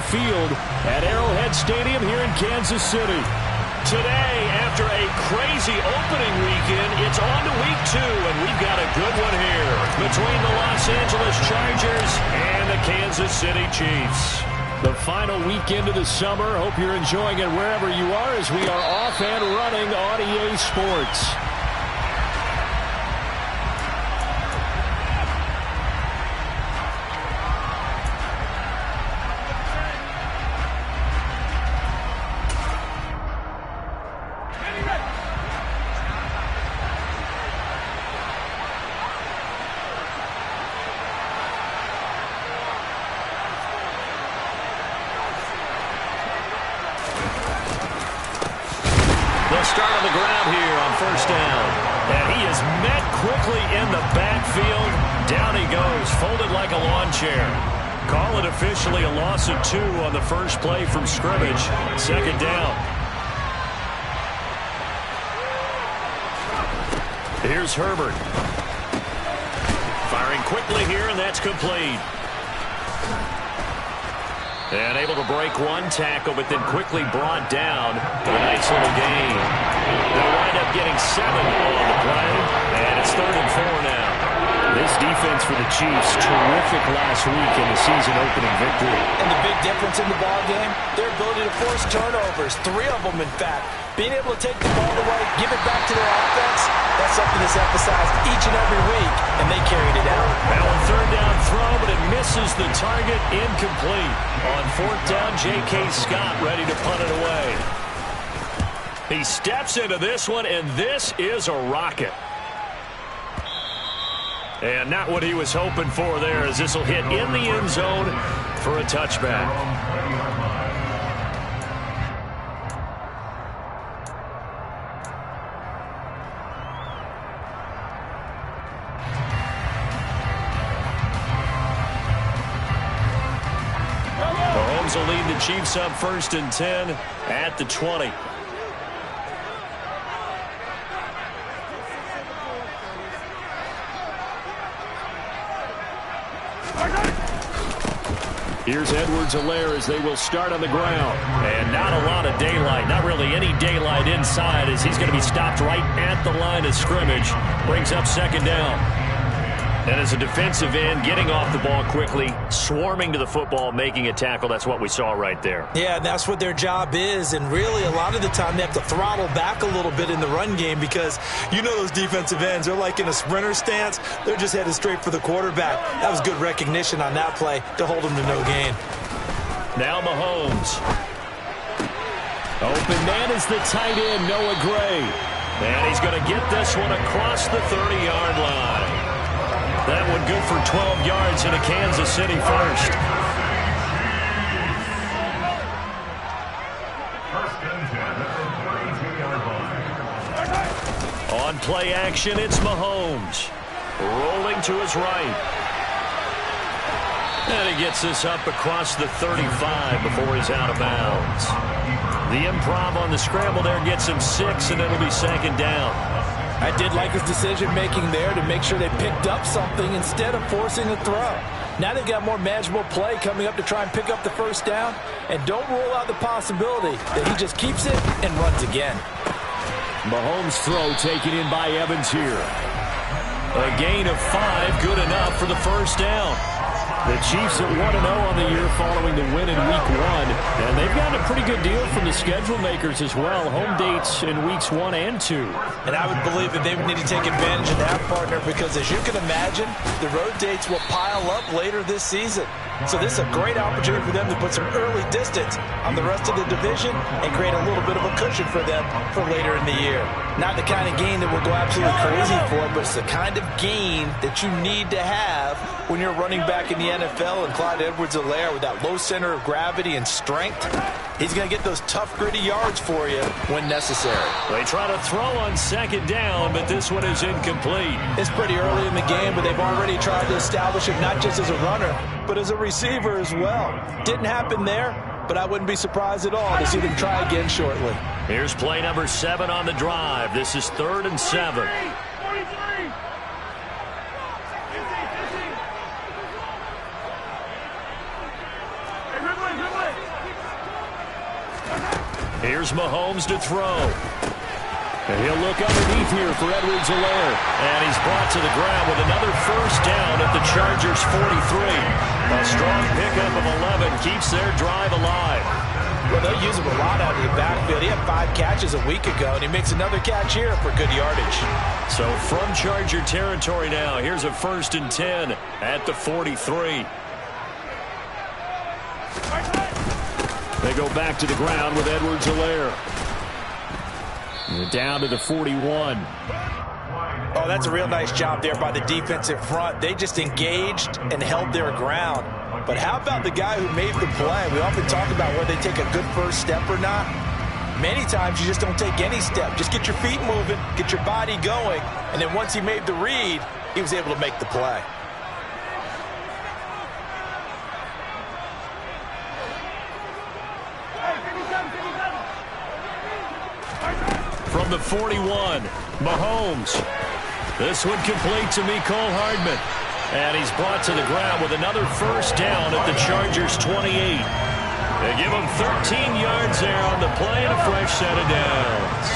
Field at Arrowhead Stadium here in Kansas City. Today, after a crazy opening weekend, it's on to week 2, and we've got a good one here between the Los Angeles Chargers and the Kansas City Chiefs. The final weekend of the summer. Hope you're enjoying it wherever you are as we are off and running on EA Sports. Start on the ground here on first down. And he is met quickly in the backfield. Down he goes, folded like a lawn chair. Call it officially a loss of 2 on the first play from scrimmage. Second down. Here's Herbert. Firing quickly here, and that's complete. And able to break one tackle, but then quickly brought down for a nice little gain. They'll wind up getting 7 on the play, and it's 3rd and 4 now. This defense for the Chiefs, terrific last week in the season-opening victory. And the big difference in the ball game, their ability to force turnovers, 3 of them, in fact. Being able to take the ball away, give it back to their offense, that's something that's emphasized each and every week, and they carried it out. Now a 3rd down throw, but it misses the target, incomplete. On 4th down, J.K. Scott ready to punt it away. He steps into this one, and this is a rocket. And not what he was hoping for there, as this will hit in the end zone for a touchback. Mahomes will lead the Chiefs up 1st and 10 at the 20. Here's Edwards-Helaire as they will start on the ground. And not a lot of daylight, not really any daylight inside, as he's going to be stopped right at the line of scrimmage. Brings up 2nd down. And as a defensive end, getting off the ball quickly, swarming to the football, making a tackle. That's what we saw right there. Yeah, that's what their job is. And really, a lot of the time, they have to throttle back a little bit in the run game because you know those defensive ends, they're like in a sprinter stance. They're just headed straight for the quarterback. That was good recognition on that play to hold them to no gain. Now Mahomes. Open man is the tight end, Noah Gray. And he's going to get this one across the 30-yard line. That one good for 12 yards in a Kansas City first. On play action, it's Mahomes. Rolling to his right. And he gets this up across the 35 before he's out of bounds. The improv on the scramble there gets him 6, and it'll be 2nd down. I did like his decision-making there to make sure they picked up something instead of forcing a throw. Now they've got more manageable play coming up to try and pick up the 1st down. And don't rule out the possibility that he just keeps it and runs again. Mahomes' throw taken in by Evans here. A gain of 5, good enough for the 1st down. The Chiefs at 1-0 on the year following the win in Week 1. And they've gotten a pretty good deal from the schedule makers as well. Home dates in Weeks 1 and 2. And I would believe that they would need to take advantage of that, partner, because as you can imagine, the road dates will pile up later this season. So this is a great opportunity for them to put some early distance on the rest of the division and create a little bit of a cushion for them for later in the year. Not the kind of gain that will go absolutely crazy for, but it's the kind of gain that you need to have when you're running back in the NFL. And Clyde Edwards-Helaire, with that low center of gravity and strength, he's going to get those tough, gritty yards for you when necessary. They try to throw on 2nd down, but this one is incomplete. It's pretty early in the game, but they've already tried to establish him not just as a runner, but as a receiver as well. Didn't happen there, but I wouldn't be surprised at all to see them try again shortly. Here's play number 7 on the drive. This is 3rd and 7. Here's Mahomes to throw. And he'll look underneath here for Edwards-Helaire. And he's brought to the ground with another first down at the Chargers' 43. A strong pickup of 11 keeps their drive alive. Well, they'll use him a lot out of the backfield. He had 5 catches a week ago, and he makes another catch here for good yardage. So from Charger territory now, here's a 1st and 10 at the 43. They go back to the ground with Edwards-Helaire. Down to the 41. Oh, that's a real nice job there by the defensive front. They just engaged and held their ground. But how about the guy who made the play? We often talk about whether they take a good first step or not. Many times you just don't take any step. Just get your feet moving, get your body going, and then once he made the read, he was able to make the play. From the 41, Mahomes. This one complete to Mecole Hardman. And he's brought to the ground with another first down at the Chargers' 28. They give him 13 yards there on the play and a fresh set of downs.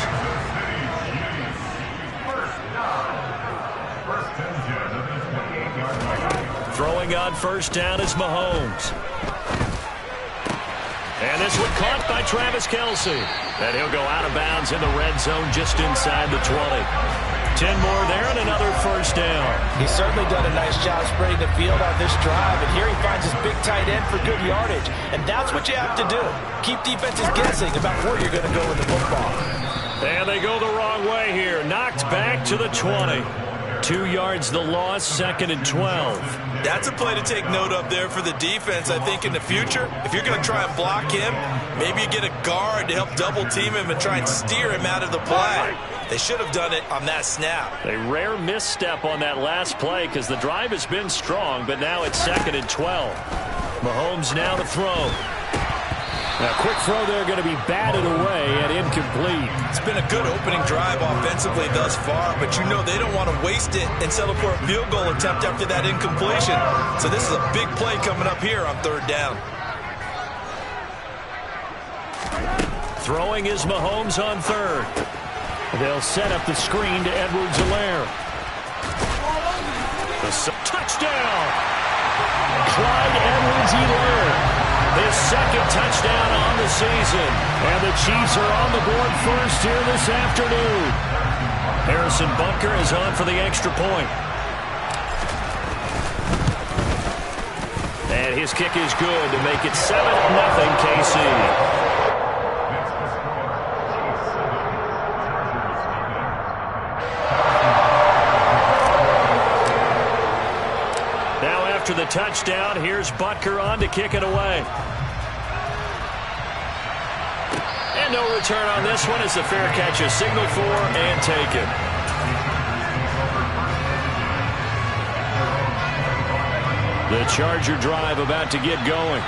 Throwing on first down is Mahomes. And this one caught by Travis Kelce. And he'll go out of bounds in the red zone just inside the 20. 10 more there and another first down. He's certainly done a nice job spreading the field on this drive. And here he finds his big tight end for good yardage. And that's what you have to do. Keep defenses guessing about where you're going to go with the football. And they go the wrong way here. Knocked back to the 20. 2 yards the loss, 2nd and 12. That's a play to take note of there for the defense. I think in the future, if you're going to try and block him, maybe you get a guard to help double team him and try and steer him out of the play. They should have done it on that snap. A rare misstep on that last play because the drive has been strong, but now it's 2nd and 12. Mahomes now to throw. A quick throw there going to be batted away and incomplete. It's been a good opening drive offensively thus far, but you know they don't want to waste it and settle for a field goal attempt after that incompletion. So this is a big play coming up here on 3rd down. Throwing is Mahomes on 3rd. They'll set up the screen to Edwards-Helaire. Touchdown! Clyde Edwards-Helaire. His 2nd touchdown on the season. And the Chiefs are on the board first here this afternoon. Harrison Butker is on for the extra point. And his kick is good to make it 7-0 KC. After the touchdown, here's Butker on to kick it away. And no return on this one as the fair catch is signaled for and taken. The Charger drive about to get going.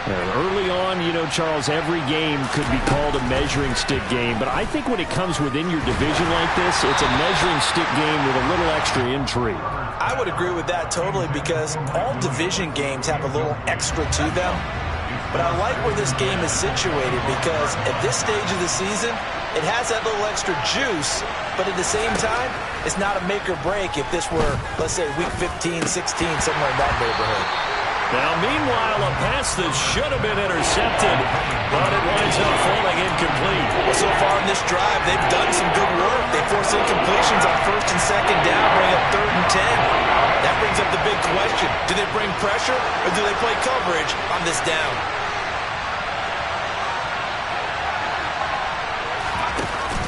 And early on, you know, Charles, every game could be called a measuring stick game. But I think when it comes within your division like this, it's a measuring stick game with a little extra intrigue. I would agree with that totally because all division games have a little extra to them. But I like where this game is situated because at this stage of the season, it has that little extra juice, but at the same time, it's not a make or break if this were, let's say, week 15, 16, somewhere in that neighborhood. Now, meanwhile, a pass that should have been intercepted, but it winds up falling incomplete. Well, so far in this drive, they've done some good work. They forced incompletions on 1st and 2nd down, bring up 3rd and 10. That brings up the big question. Do they bring pressure, or do they play coverage on this down?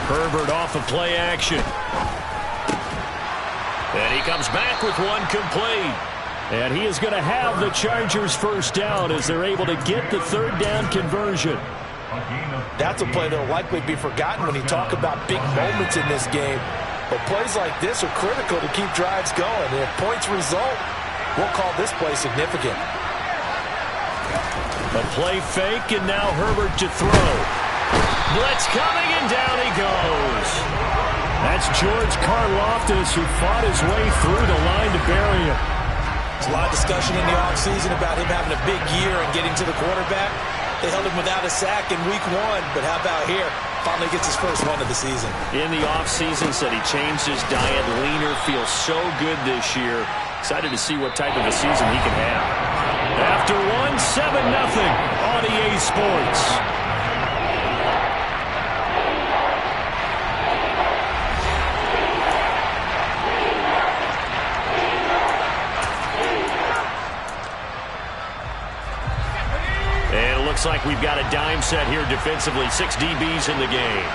Herbert off of play action. And he comes back with one complete. And he is going to have the Chargers first down as they're able to get the 3rd down conversion. That's a play that will likely be forgotten when you talk about big moments in this game. But plays like this are critical to keep drives going. And if points result, we'll call this play significant. A play fake, and now Herbert to throw. Blitz coming, and down he goes. That's George Karlaftis, who fought his way through the line to bury him. There's a lot of discussion in the offseason about him having a big year and getting to the quarterback. They held him without a sack in week 1, but how about here? Finally gets his first one of the season. In the offseason, said he changed his diet, leaner, feels so good this year. Excited to see what type of a season he can have. After 7-0 on EA Sports. Looks like we've got a dime set here defensively. 6 DBs in the game.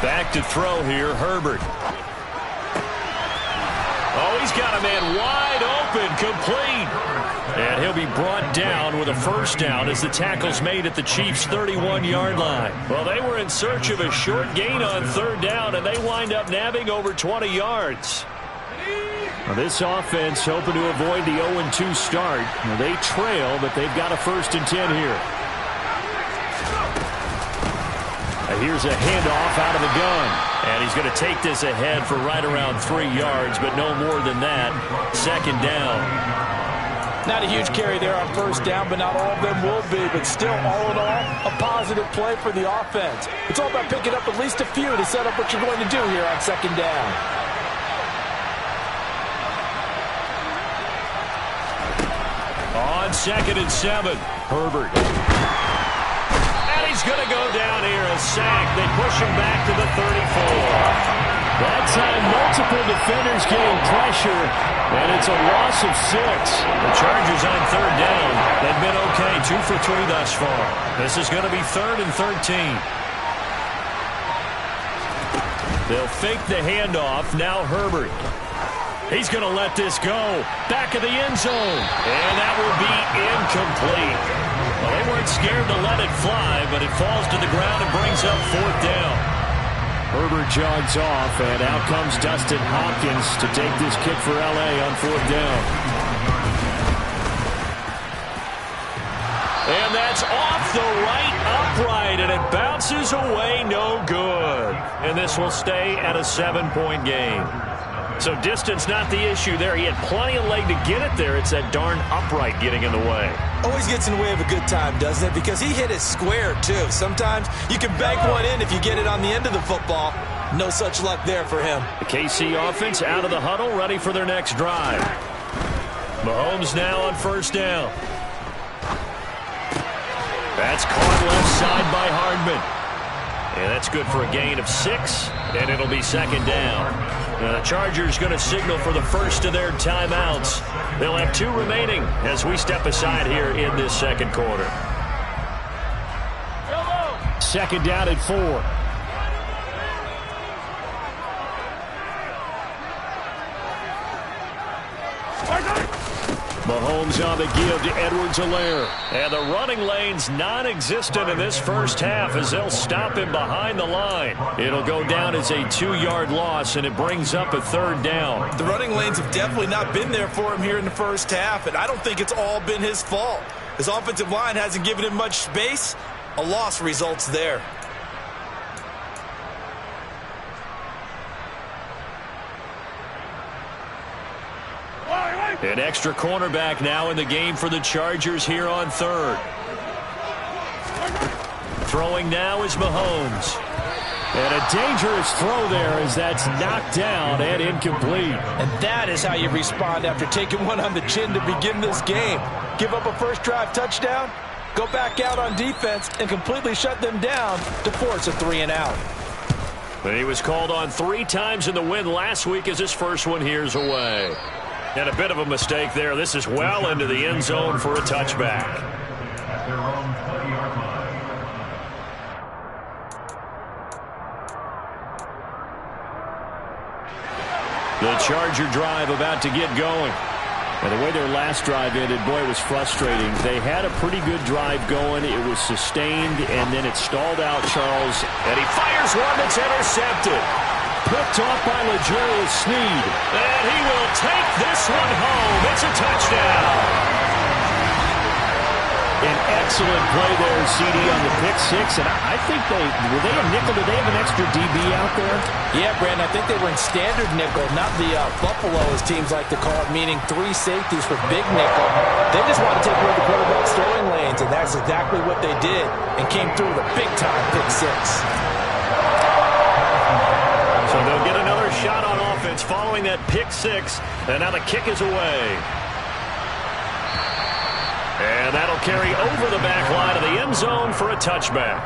Back to throw here, Herbert. Oh, he's got a man wide open, complete. And he'll be brought down with a first down as the tackle's made at the Chiefs' 31-yard line. Well, they were in search of a short gain on third down, and they wind up nabbing over 20 yards. Now this offense hoping to avoid the 0-2 start. Now they trail, but they've got a 1st and 10 here. Now here's a handoff out of the gun. And he's going to take this ahead for right around 3 yards, but no more than that. 2nd down. Not a huge carry there on first down, but not all of them will be. But still, all in all, a positive play for the offense. It's all about picking up at least a few to set up what you're going to do here on 2nd down. On 2nd and 7, Herbert. And he's going to go down here, a sack. They push him back to the 34. That time, multiple defenders getting pressure, and it's a loss of 6. The Chargers on 3rd down. They've been okay, 2 for 3 thus far. This is going to be 3rd and 13. They'll fake the handoff. Now Herbert. He's going to let this go. Back of the end zone. And that will be incomplete. Well, they weren't scared to let it fly, but it falls to the ground and brings up 4th down. Herbert jogs off, and out comes Dustin Hopkins to take this kick for L.A. on 4th down. And that's off the right upright, and it bounces away, no good. And this will stay at a 7-point game. So distance not the issue there. He had plenty of leg to get it there. It's that darn upright getting in the way. Always gets in the way of a good time, doesn't it? Because he hit it square, too. Sometimes you can bank one in if you get it on the end of the football. No such luck there for him. The KC offense out of the huddle, ready for their next drive. Mahomes now on 1st down. That's caught left side by Hardman. And that's good for a gain of 6, and it'll be 2nd down. Now the Chargers going to signal for the first of their timeouts. They'll have 2 remaining as we step aside here in this 2nd quarter. 2nd down at 4. Mahomes on the give to Edwards-Helaire. And the running lane's non-existent in this first half as they'll stop him behind the line. It'll go down as a 2-yard loss, and it brings up a 3rd down. The running lanes have definitely not been there for him here in the first half, and I don't think it's all been his fault. His offensive line hasn't given him much space. A loss results there. An extra cornerback now in the game for the Chargers here on 3rd. Throwing now is Mahomes. And a dangerous throw there as that's knocked down and incomplete. And that is how you respond after taking one on the chin to begin this game. Give up a first drive touchdown, go back out on defense, and completely shut them down to force a 3-and-out. But he was called on 3 times in the win last week as his first one here's away. And a bit of a mistake there. This is well into the end zone for a touchback. The Charger drive about to get going. And the way their last drive ended, boy, it was frustrating. They had a pretty good drive going. It was sustained, and then it stalled out, Charles. And he fires one that's intercepted. Picked off by L'Jarius Sneed. And he will take this one home. It's a touchdown. An Excellent play there, CD, on the pick six. And I think were they a nickel? Did they have an extra DB out there? Yeah, Brandon, I think they were in standard nickel, not the Buffalo, as teams like to call it, meaning 3 safeties for big nickel. They just want to take away the quarterback's throwing lanes, and that's exactly what they did, and came through with a big-time pick six. So they'll get another shot on offense following that pick six, and now the kick is away. And that'll carry over the back line of the end zone for a touchback.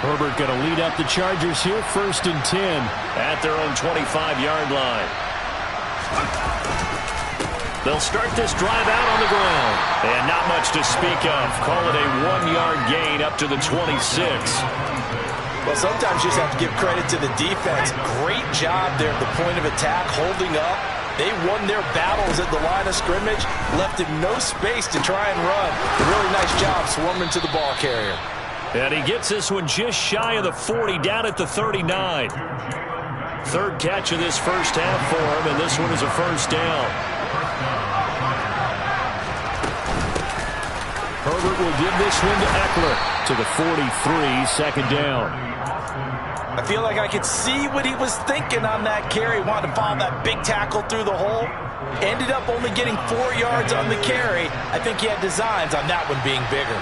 Herbert going to lead up the Chargers here, 1st and 10 at their own 25-yard line. They'll start this drive out on the ground. And not much to speak of. Call it a 1-yard gain up to the 26. Well, sometimes you just have to give credit to the defense. Great job there at the point of attack, holding up. They won their battles at the line of scrimmage, left him no space to try and run. A really nice job swarming to the ball carrier. And he gets this one just shy of the 40, down at the 39. 3rd catch of this first half for him, and this one is a 1st down. Herbert will give this one to Eckler to the 43, 2nd down. I feel like I could see what he was thinking on that carry. Wanted to follow that big tackle through the hole. Ended up only getting 4 yards on the carry. I think he had designs on that one being bigger.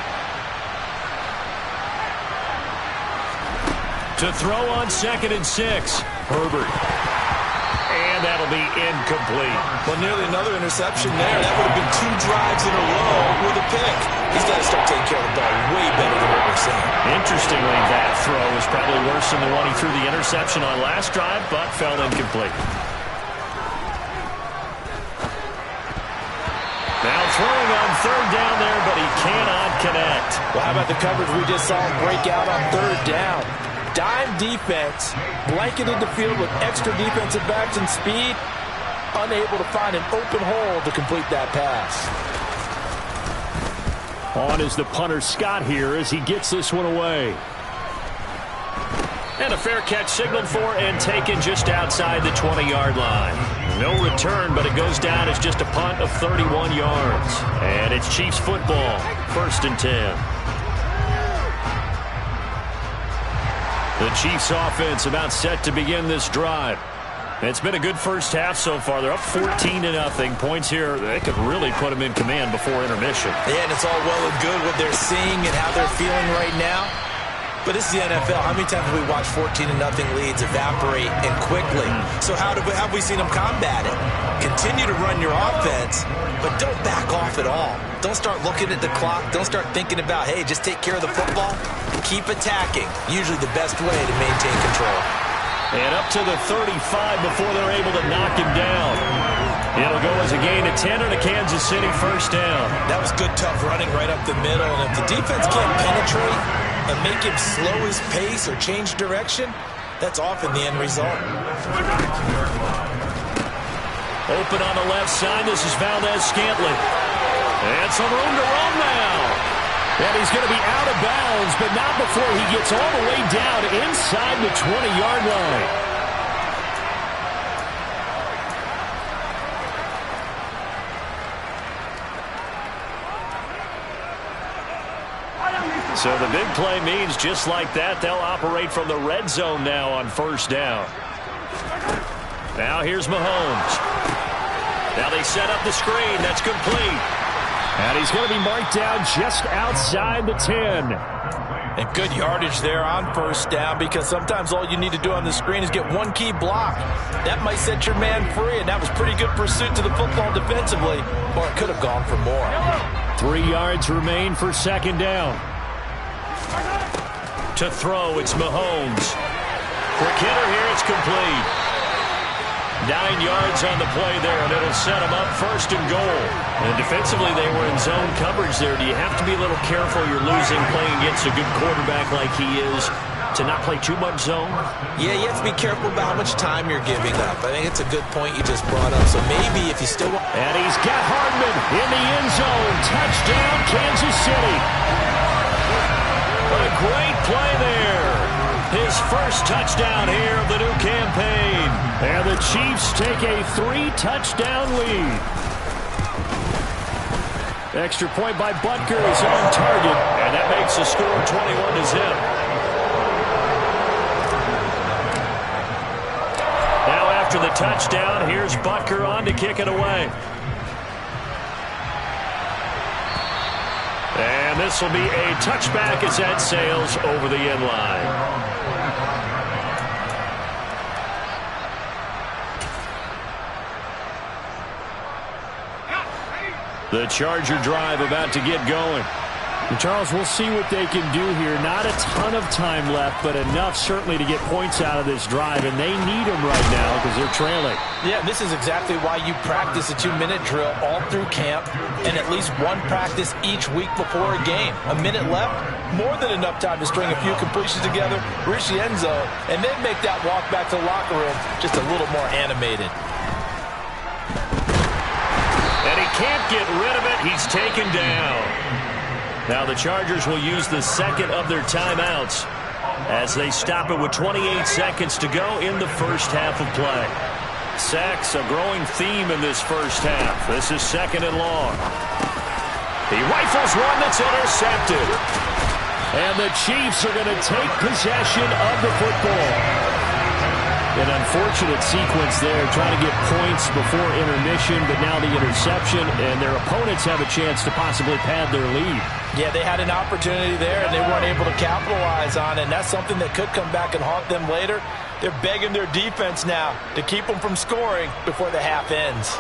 To throw on 2nd and 6, Herbert. And that'll be incomplete. Well, nearly another interception there. That would have been 2 drives in a row with a pick. He's got to start taking care of the ball way better than what we're seeing. Interestingly, that throw was probably worse than the one he threw the interception on last drive, but fell incomplete. Now throwing on 3rd down there, but he cannot connect. Well, how about the coverage we just saw him break out on 3rd down? Dime defense, blanketed the field with extra defensive backs and speed, unable to find an open hole to complete that pass. On is the punter Scott here as he gets this one away. And a fair catch signaled for and taken just outside the 20-yard line. No return, but it goes down as just a punt of 31 yards. And it's Chiefs football, 1st and 10. The Chiefs offense about set to begin this drive. It's been a good first half so far. They're up 14-0. Points here, they could really put them in command before intermission. Yeah, and it's all well and good what they're seeing and how they're feeling right now. But this is the NFL. How many times have we watched 14-0 leads evaporate and quickly? So how have we seen them combat it? Continue to run your offense, but don't back off at all. Don't start looking at the clock. Don't start thinking about, hey, just take care of the football. Keep attacking. Usually the best way to maintain control. And up to the 35 before they're able to knock him down. It'll go as a gain of 10 and a Kansas City 1st down. That was good, tough running right up the middle. And if the defense can't penetrate and make him slow his pace or change direction, that's often the end result. Open on the left side. This is Valdez-Scantling. And some room to run now. And he's going to be out of bounds, but not before he gets all the way down inside the 20-yard line. So the big play means just like that, they'll operate from the red zone now on 1st down. Now here's Mahomes. Now they set up the screen. That's complete. And he's going to be marked down just outside the 10. And good yardage there on 1st down, because sometimes all you need to do on the screen is get one key block. That might set your man free, and that was pretty good pursuit to the football defensively, or it could have gone for more. 3 yards remain for 2nd down. To throw, it's Mahomes. Quick hitter here, it's complete. 9 yards on the play there, and it'll set them up 1st and goal. And defensively, they were in zone coverage there. Do you have to be a little careful you're losing playing against a good quarterback like he is to not play too much zone? Yeah, you have to be careful about how much time you're giving up. I think it's a good point you just brought up. So maybe if you still want... And he's got Hardman in the end zone. Touchdown, Kansas City. What a great play there. His first touchdown here of the new campaign. And the Chiefs take a 3-touchdown lead. Extra point by Butker is on target. And that makes the score 21-0. Now after the touchdown, here's Butker on to kick it away. And this will be a touchback as that sails over the end line. The Charger drive about to get going. And Charles, we'll see what they can do here. Not a ton of time left, but enough certainly to get points out of this drive, and they need them right now because they're trailing. Yeah, this is exactly why you practice a 2-minute drill all through camp and at least one practice each week before a game. A minute left, more than enough time to string a few completions together, reach the end zone, and then make that walk back to the locker room just a little more animated. And he can't get rid of it. He's taken down. Now the Chargers will use the second of their timeouts as they stop it with 28 seconds to go in the first half of play. Sacks, a growing theme in this first half. This is second and long. He rifles one that's intercepted. And the Chiefs are going to take possession of the football. An unfortunate sequence there, trying to get points before intermission, but now the interception, and their opponents have a chance to possibly pad their lead. Yeah, they had an opportunity there, and they weren't able to capitalize on it, and that's something that could come back and haunt them later. They're begging their defense now to keep them from scoring before the half ends.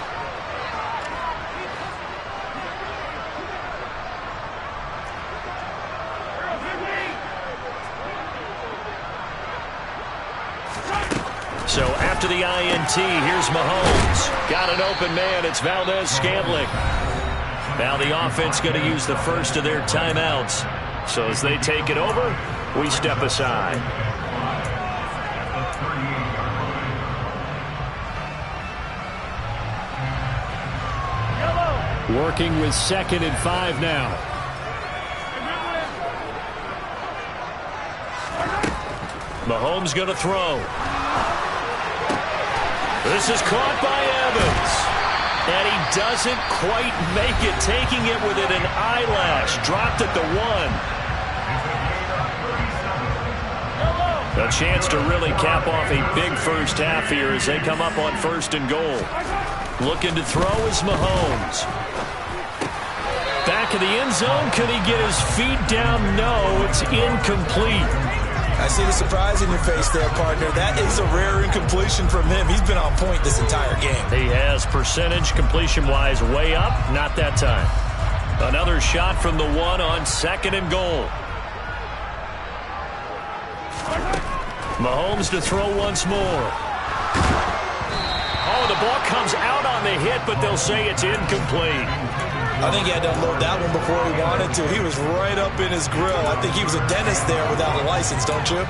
So after the INT, here's Mahomes. Got an open man. It's Valdez-Scantling. Now the offense going to use the first of their timeouts. So as they take it over, we step aside. Working with 2nd and 5 now. Mahomes going to throw. This is caught by Evans. And he doesn't quite make it, taking it within an eyelash. Dropped at the 1. A chance to really cap off a big first half here as they come up on 1st and goal. Looking to throw is Mahomes. Back of the end zone. Can he get his feet down? No, it's incomplete. I see the surprise in your face there, partner. That is a rare incompletion from him. He's been on point this entire game. He has percentage completion-wise way up. Not that time. Another shot from the 1 on 2nd and goal. Mahomes to throw once more. Oh, the ball comes out on the hit, but they'll say it's incomplete. I think he had to unload that one before he wanted to. He was right up in his grill. I think he was a dentist there without a license, don't you?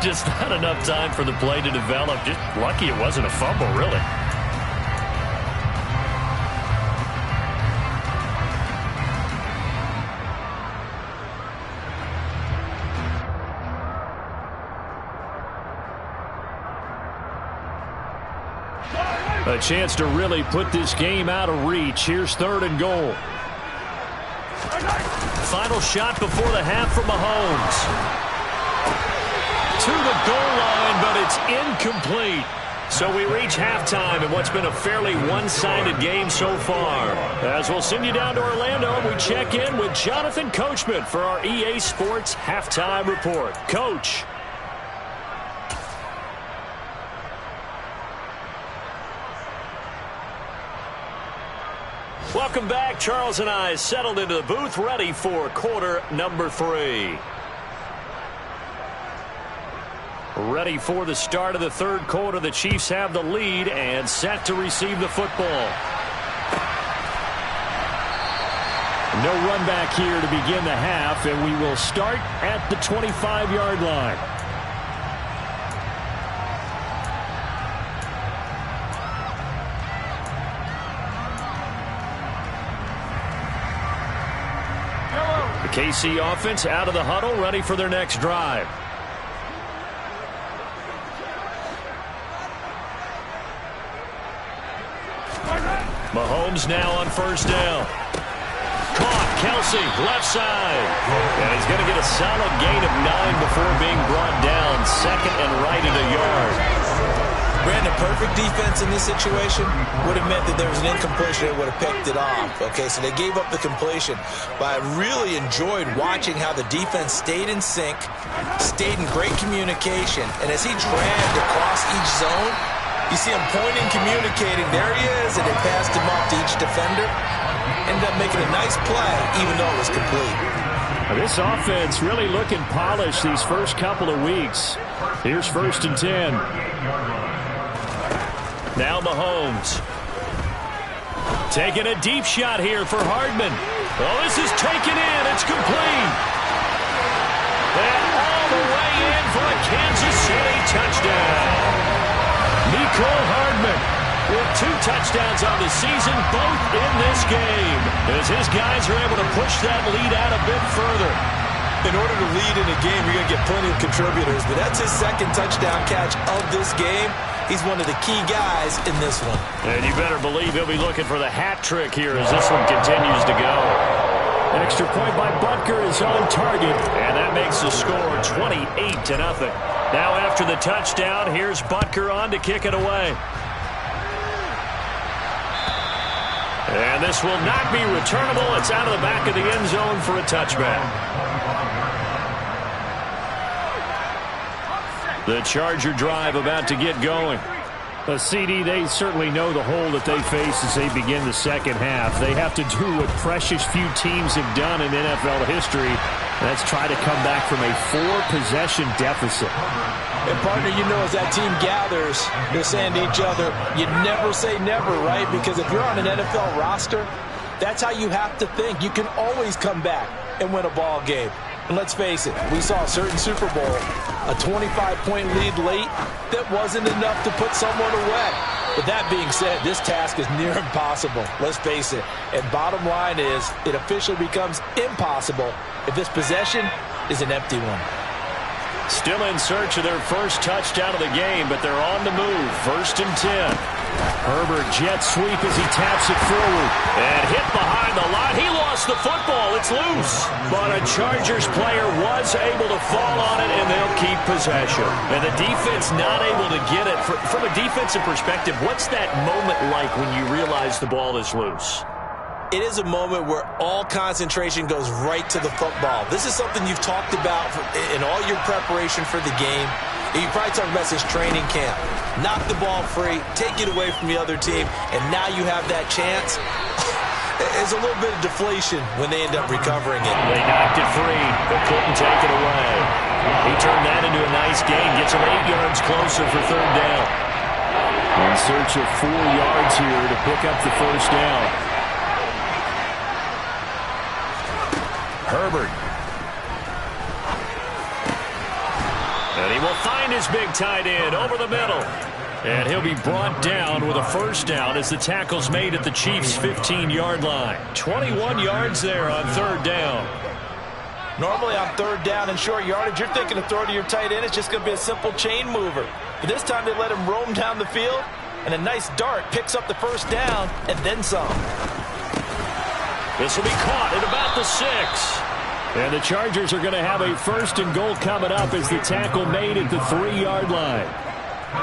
Just not enough time for the play to develop. Just lucky it wasn't a fumble, really. A chance to really put this game out of reach. Here's 3rd and goal. Final shot before the half from Mahomes. To the goal line, but it's incomplete. So we reach halftime in what's been a fairly one-sided game so far. As we'll send you down to Orlando, we check in with Jonathan Coachman for our EA Sports Halftime Report. Coach. Welcome back. Charles and I settled into the booth, ready for quarter number 3. Ready for the start of the 3rd quarter. The Chiefs have the lead and set to receive the football. No run back here to begin the half, and we will start at the 25-yard line. The KC offense out of the huddle, ready for their next drive. Mahomes now on first down. Caught. Kelsey, left side. And he's going to get a solid gain of 9 before being brought down. Second and right at a yard. Brandon, perfect defense in this situation would have meant that there was an incompletion that would have picked it off. Okay, so they gave up the completion. But I really enjoyed watching how the defense stayed in sync, stayed in great communication. And as he dragged across each zone, you see him pointing, communicating. There he is, and they passed him off to each defender. Ended up making a nice play, even though it was complete. This offense really looking polished these first couple of weeks. Here's first and 10. Now Mahomes. Taking a deep shot here for Hardman. Oh, this is taken in. It's complete. And all the way in for a Kansas City touchdown. Mecole Hardman with 2 touchdowns on the season, both in this game, as his guys are able to push that lead out a bit further. In order to lead in a game, you're going to get plenty of contributors, but that's his second touchdown catch of this game. He's one of the key guys in this one. And you better believe he'll be looking for the hat trick here as this one continues to go. An extra point by Butker is on target, and that makes the score 28-0. Now after the touchdown, here's Butker on to kick it away. And this will not be returnable. It's out of the back of the end zone for a touchback. The Charger drive about to get going. CD, they certainly know the hole that they face as they begin the second half. They have to do what precious few teams have done in NFL history. That's try to come back from a 4-possession deficit. And, partner, you know, as that team gathers, they're saying to each other, you never say never, right? Because if you're on an NFL roster, that's how you have to think. You can always come back and win a ball game. And let's face it, we saw a certain Super Bowl, a 25-point lead late that wasn't enough to put someone away. But that being said, this task is near impossible. Let's face it. And bottom line is, it officially becomes impossible if this possession is an empty one. Still in search of their first touchdown of the game, but they're on the move. First and 10. Herbert jet sweep as he taps it forward. And hit behind the line. He lost the football. It's loose. But a Chargers player was able to fall on it, and they'll keep possession. And the defense not able to get it. From a defensive perspective, what's that moment like when you realize the ball is loose? It is a moment where all concentration goes right to the football. This is something you've talked about in all your preparation for the game. You probably talked about since training camp. Knock the ball free, take it away from the other team, and now you have that chance. There's a little bit of deflation when they end up recovering it. They knocked it free, but couldn't take it away. He turned that into a nice gain, gets him 8 yards closer for third down. In search of 4 yards here to pick up the first down. Herbert. And he will find his big tight end over the middle. And he'll be brought down with a first down as the tackle's made at the Chiefs' 15-yard line. 21 yards there on third down. Normally on third down and short yardage, you're thinking to throw to your tight end. It's just going to be a simple chain mover. But this time they let him roam down the field, and a nice dart picks up the first down and then some. This will be caught at about the 6. And the Chargers are going to have a first and goal coming up as the tackle made at the 3-yard line.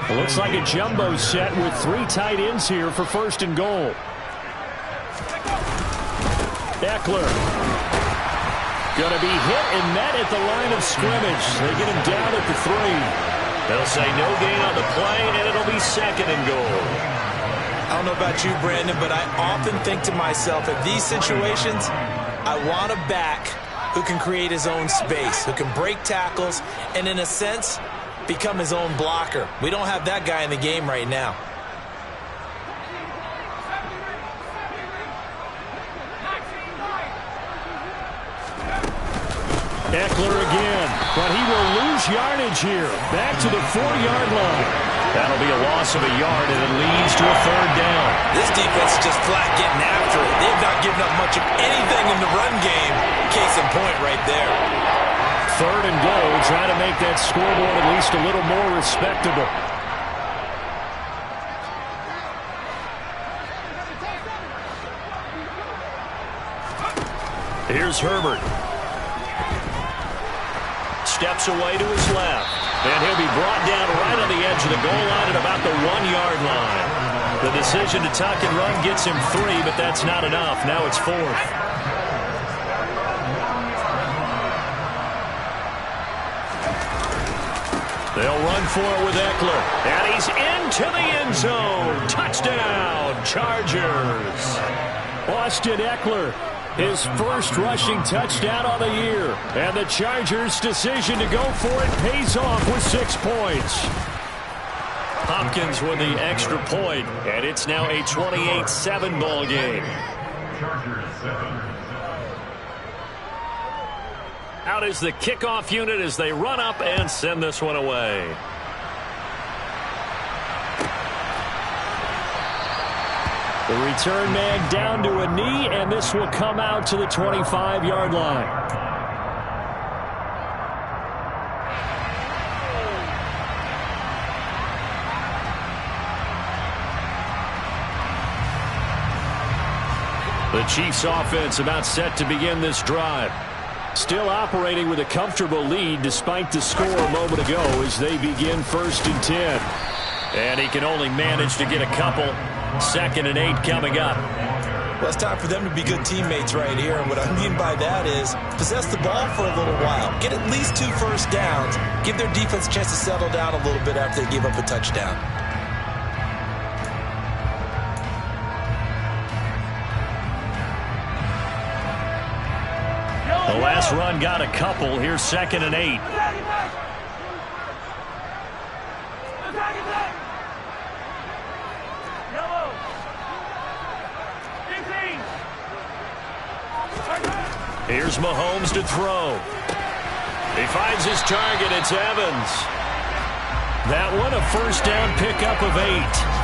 It looks like a jumbo set with 3 tight ends here for first and goal. Eckler. Going to be hit and met at the line of scrimmage. They get him down at the 3. They'll say no gain on the play, and it'll be second and goal. I don't know about you, Brandon, but I often think to myself, in these situations, I want a back who can create his own space, who can break tackles, and in a sense, become his own blocker. We don't have that guy in the game right now. Eckler again, but he will lose yardage here. Back to the 4-yard line. That'll be a loss of a yard, and it leads to a third down. This defense is just flat getting after it. They've not given up much of anything in the run game. Case in point right there. Third and goal, trying to make that scoreboard at least a little more respectable. Here's Herbert. Steps away to his left. And he'll be brought down right on the edge of the goal line at about the 1-yard line. The decision to tuck and run gets him 3, but that's not enough. Now it's 4th. They'll run for it with Eckler. And he's into the end zone. Touchdown, Chargers. Austin Eckler, his first rushing touchdown on the year. And the Chargers' decision to go for it pays off with 6 points. Hopkins with the extra point, and it's now a 28-7 ball game. Out is the kickoff unit as they run up and send this one away. The return man down to a knee, and this will come out to the 25-yard line. The Chiefs offense about set to begin this drive. Still operating with a comfortable lead despite the score a moment ago as they begin 1st and 10. And he can only manage to get a couple. 2nd and 8 coming up. Well, it's time for them to be good teammates right here. And what I mean by that is possess the ball for a little while. Get at least 2 first downs. Give their defense a chance to settle down a little bit after they give up a touchdown. The last run got a couple. Here's 2nd and 8. Here's Mahomes to throw. He finds his target. It's Evans. That one a first down pickup of 8.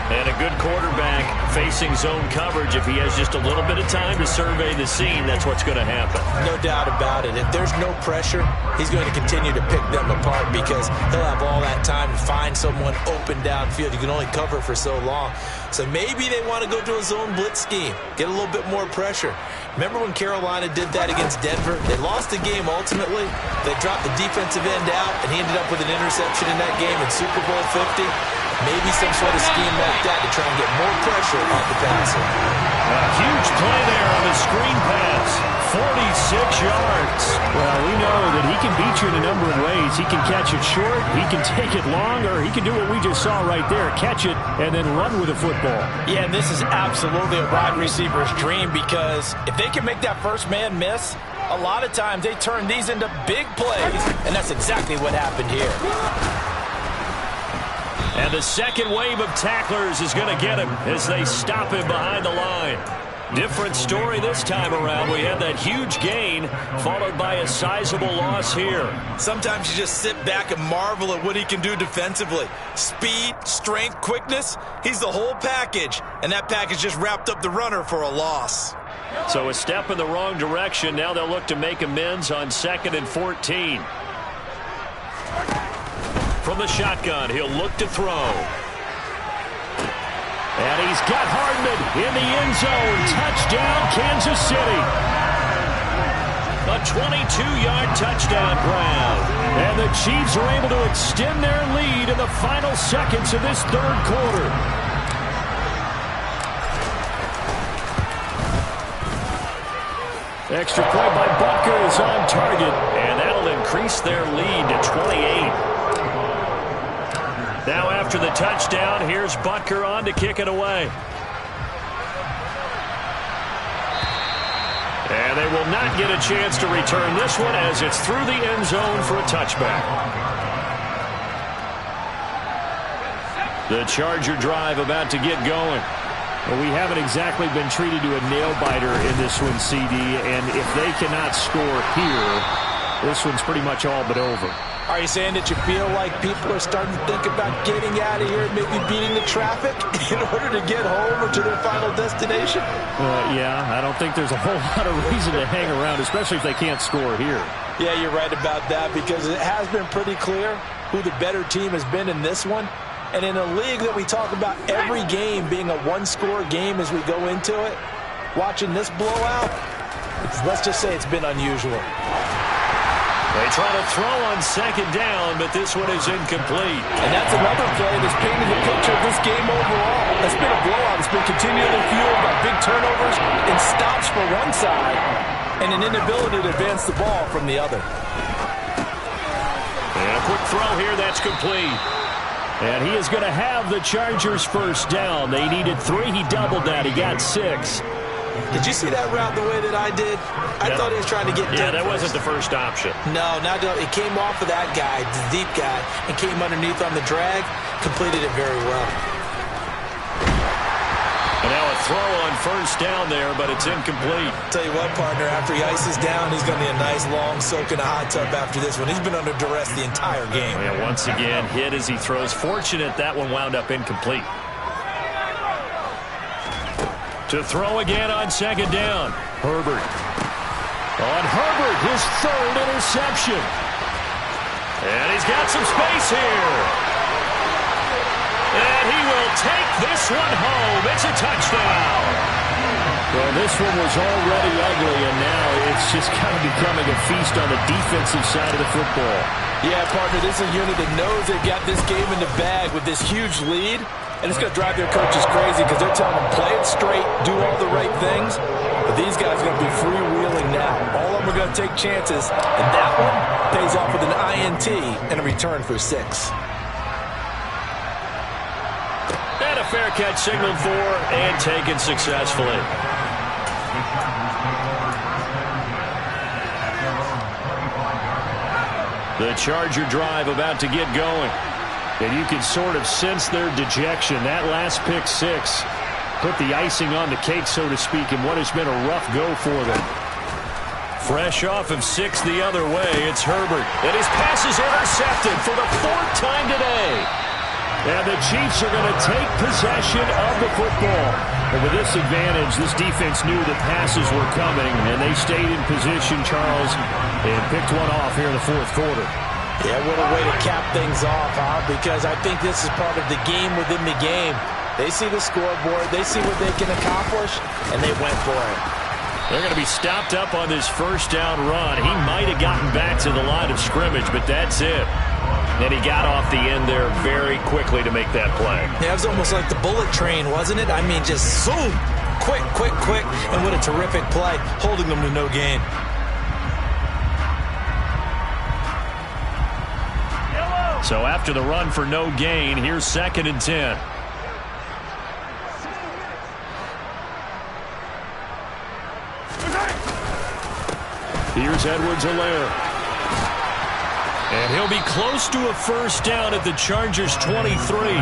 And a good quarterback facing zone coverage. If he has just a little bit of time to survey the scene, that's what's going to happen. No doubt about it. If there's no pressure, he's going to continue to pick them apart because he'll have all that time to find someone open downfield. You can only cover for so long. So maybe they want to go to a zone blitz scheme, get a little bit more pressure. Remember when Carolina did that against Denver? They lost the game ultimately. They dropped the defensive end out, and he ended up with an interception in that game in Super Bowl 50. Maybe some sort of scheme like that to try and get more pressure on the passer. A huge play there on the screen pass. 46 yards. Well, we know that he can beat you in a number of ways. He can catch it short, he can take it long, or he can do what we just saw right there, catch it and then run with the football. Yeah, and this is absolutely a wide receiver's dream because if they can make that first man miss, a lot of times they turn these into big plays, and that's exactly what happened here. And the second wave of tacklers is going to get him as they stop him behind the line. Different story this time around. We had that huge gain followed by a sizable loss here. Sometimes you just sit back and marvel at what he can do defensively. Speed, strength, quickness, he's the whole package. And that package just wrapped up the runner for a loss. So a step in the wrong direction. Now they'll look to make amends on 2nd and 14. From the shotgun, he'll look to throw. And he's got Hardman in the end zone. Touchdown, Kansas City. A 22-yard touchdown grab. And the Chiefs are able to extend their lead in the final seconds of this 3rd quarter. Extra point by Butker is on target. And that'll increase their lead to 28. Now after the touchdown, here's Butker on to kick it away. And they will not get a chance to return this one as it's through the end zone for a touchback. The Charger drive about to get going. Well, we haven't exactly been treated to a nail-biter in this one, CD, and if they cannot score here, this one's pretty much all but over. Are you saying that you feel like people are starting to think about getting out of here, maybe beating the traffic in order to get home or to their final destination? Yeah, I don't think there's a whole lot of reason to hang around, especially if they can't score here. Yeah, you're right about that because it has been pretty clear who the better team has been in this one. And in a league that we talk about every game being a one-score game as we go into it, watching this blowout, Let's just say it's been unusual. They try to throw on second down, but this one is incomplete. And that's another play that's painting the picture of this game overall. It's been a blowout. It's been continually fueled by big turnovers and stops for one side and an inability to advance the ball from the other. And a quick throw here, that's complete. And he is going to have the Chargers first down. They needed 3. He doubled that. He got 6. Did you see that route the way that I did? I thought he was trying to get deep. Yeah, that wasn't the first option. No, it came off of that guy, the deep guy, and came underneath on the drag. Completed it very well. And now a throw on first down there, but it's incomplete. Tell you what, partner, after he ices down, he's going to be a nice long soak in a hot tub after this one. He's been under duress the entire game. Yeah, once again, hit as he throws. Fortunate that one wound up incomplete. To throw again on second down. Herbert. On Herbert, his 3rd interception. And he's got some space here. And he will take this one home. It's a touchdown. Well, this one was already ugly, and now it's just kind of becoming a feast on the defensive side of the football. Yeah, partner, this is a unit that knows they've got this game in the bag with this huge lead. And it's going to drive their coaches crazy because they're telling them, play it straight, do all the right things. But these guys are going to be freewheeling now. All of them are going to take chances. And that one pays off with an INT and a return for 6. And a fair catch signaled for and taken successfully. The Charger drive about to get going. And you can sort of sense their dejection. That last pick 6 put the icing on the cake, so to speak, in what has been a rough go for them. Fresh off of 6 the other way, it's Herbert. And his pass is intercepted for the 4th time today. And the Chiefs are going to take possession of the football. And with this advantage, this defense knew that passes were coming, and they stayed in position, Charles, and picked one off here in the 4th quarter. Yeah, what a way to cap things off, huh? Because I think this is part of the game within the game. They see the scoreboard, they see what they can accomplish, and they went for it. They're going to be stopped up on this first down run. He might have gotten back to the line of scrimmage, but that's it. And he got off the end there very quickly to make that play. Yeah, it was almost like the bullet train, wasn't it? I mean, just zoom, quick, and what a terrific play, holding them to no gain. So after the run for no gain, here's 2nd and 10. Here's Edwards-Helaire. And he'll be close to a first down at the Chargers' 23.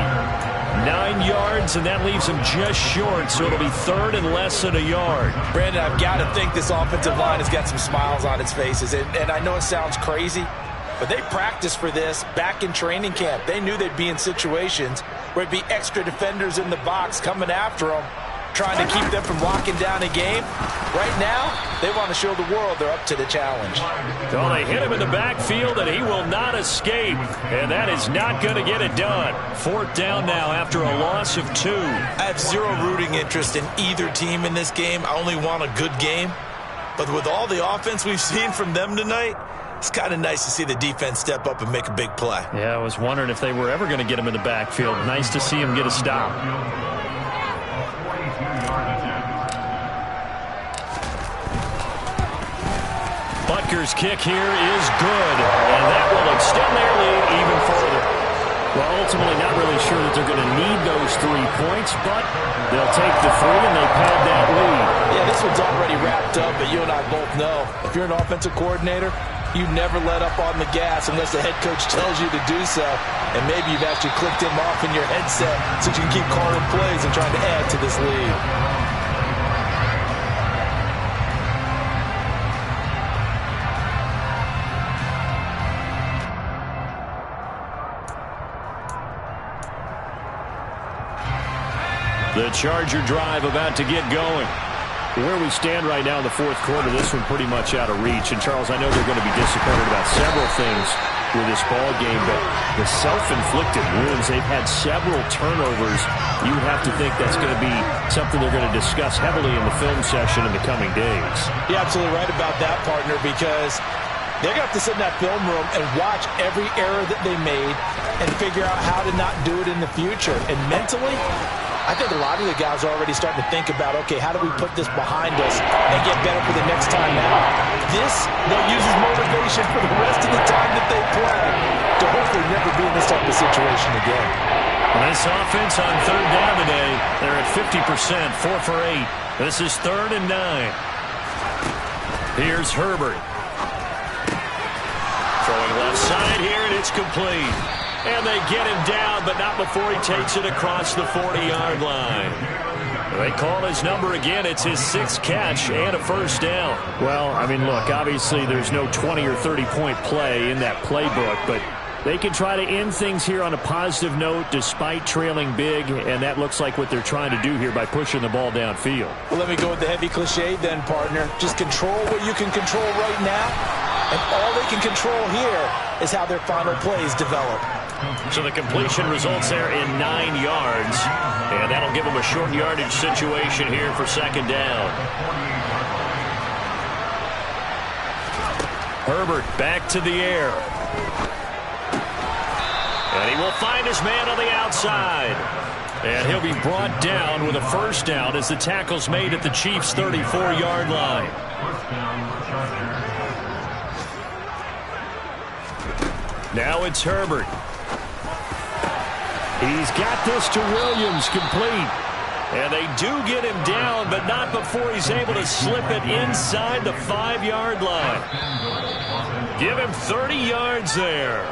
9 yards, and that leaves him just short, so it'll be 3rd and less than a yard. Brandon, I've got to think this offensive line has got some smiles on its faces, and I know it sounds crazy, but they practiced for this back in training camp. They knew they'd be in situations where it'd be extra defenders in the box coming after them, trying to keep them from locking down a game. Right now, they want to show the world they're up to the challenge. Well, they hit him in the backfield, and he will not escape. And that is not going to get it done. 4th down now after a loss of 2. I have zero rooting interest in either team in this game. I only want a good game. But with all the offense we've seen from them tonight, it's kind of nice to see the defense step up and make a big play. Yeah, I was wondering if they were ever going to get him in the backfield. Nice to see him get a stop. Butker's kick here is good, and that will extend their lead even further. Well, ultimately not really sure that they're going to need those 3 points, but they'll take the 3 and they pad that lead. Yeah, this one's already wrapped up, but you and I both know if you're an offensive coordinator, you never let up on the gas unless the head coach tells you to do so. And maybe you've actually clicked him off in your headset so you can keep calling plays and trying to add to this lead. The Charger drive about to get going. Where we stand right now in the 4th quarter, this one pretty much out of reach. And, Charles, I know they're going to be disappointed about several things. with this ball game, but the self-inflicted wounds, they've had several turnovers. You would have to think that's going to be something they're going to discuss heavily in the film session in the coming days. You're absolutely right about that, partner, because they're going to have to sit in that film room and watch every error that they made and figure out how to not do it in the future. And mentally, I think a lot of the guys are already starting to think about, okay, how do we put this behind us and get better for the next time out? This, they'll use as motivation for the rest of the time that they play to hopefully never be in this type of situation again. This offense on third down today, they're at 50%, 4 for 8. This is 3rd and 9. Here's Herbert. Throwing left side here, and it's complete. And they get him down, but not before he takes it across the 40-yard line. They call his number again. It's his 6th catch and a first down. Well, I mean, look, obviously there's no 20 or 30-point play in that playbook, but they can try to end things here on a positive note despite trailing big, and that looks like what they're trying to do here by pushing the ball downfield. Well, let me go with the heavy cliche then, partner. Just control what you can control right now, and all they can control here is how their final plays develop. So the completion results there in 9 yards, and that'll give them a short yardage situation here for 2nd down. Herbert back to the air. And he will find his man on the outside. And he'll be brought down with a first down as the tackle's made at the Chiefs' 34-yard line. Now it's Herbert. He's got this to Williams, complete. And they do get him down, but not before he's able to slip it inside the 5-yard line. Give him 30 yards there.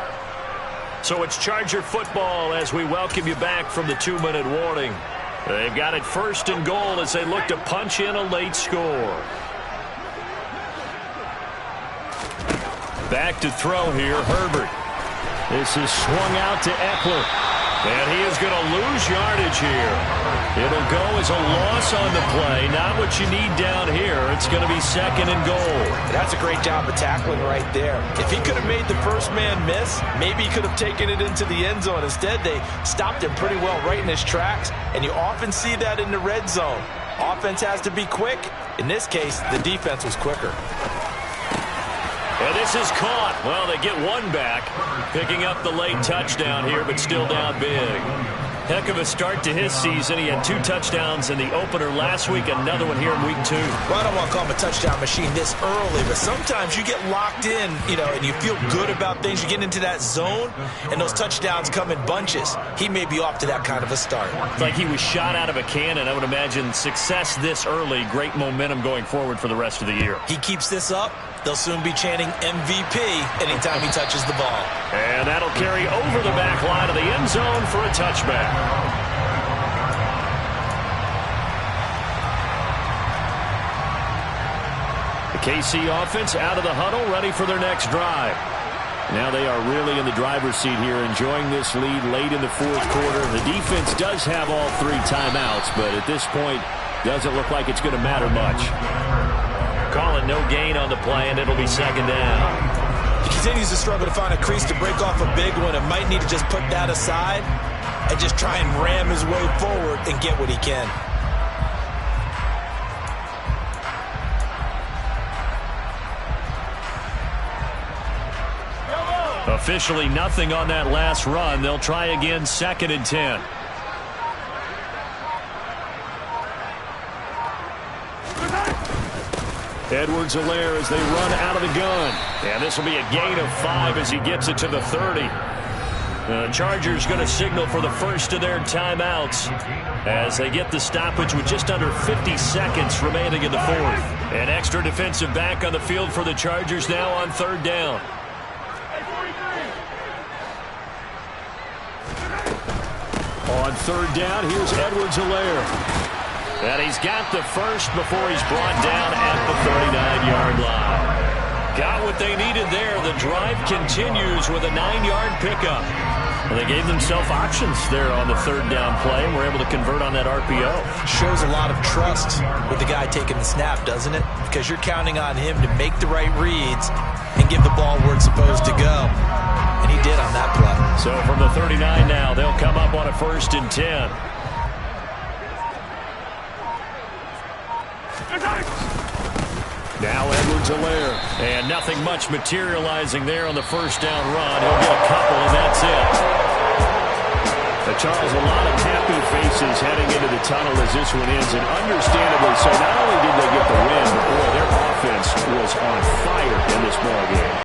So it's Charger football as we welcome you back from the 2-minute warning. They've got it 1st and goal as they look to punch in a late score. Back to throw here, Herbert. This is swung out to Eckler. And he is going to lose yardage here. It'll go as a loss on the play. Not what you need down here. It's going to be 2nd and goal. That's a great job of tackling right there. If he could have made the first man miss, maybe he could have taken it into the end zone. Instead, they stopped him pretty well right in his tracks. And you often see that in the red zone. Offense has to be quick. In this case, the defense was quicker. And this is caught. Well, they get one back, picking up the late touchdown here, but still down big. Heck of a start to his season. He had 2 touchdowns in the opener last week, another one here in week 2. Well, I don't want to call him a touchdown machine this early, but sometimes you get locked in, and you feel good about things. You get into that zone, and those touchdowns come in bunches. He may be off to that kind of a start. It's like he was shot out of a cannon. I would imagine success this early, great momentum going forward for the rest of the year. He keeps this up, they'll soon be chanting MVP anytime he touches the ball. And that'll carry over the back line of the end zone for a touchback. The KC offense out of the huddle, ready for their next drive. Now they are really in the driver's seat here, enjoying this lead late in the 4th quarter. The defense does have all 3 timeouts, but at this point, doesn't look like it's going to matter much. Call it no gain on the play, and it'll be 2nd down. He continues to struggle to find a crease to break off a big one and might need to just put that aside and just try and ram his way forward and get what he can. Officially nothing on that last run. They'll try again, 2nd and 10. Edwards-Helaire as they run out of the gun. And this will be a gain of 5 as he gets it to the 30. The Chargers going to signal for the first of their timeouts as they get the stoppage with just under 50 seconds remaining in the 4th. An extra defensive back on the field for the Chargers now on 3rd down. On 3rd down, here's Edwards-Helaire. And he's got the first before he's brought down at the 39-yard line. Got what they needed there. The drive continues with a 9-yard pickup. Well, they gave themselves options there on the third down play and were able to convert on that RPO. Shows a lot of trust with the guy taking the snap, doesn't it? Because you're counting on him to make the right reads and give the ball where it's supposed to go. And he did on that play. So from the 39 now, they'll come up on a 1st and 10. Now Edwards-Helaire. And nothing much materializing there on the first down run. He'll get a couple, and that's it. Charles, a lot of happy faces heading into the tunnel as this one ends, and understandably so. Not only did they get the win, but boy, their offense was on fire in this ballgame.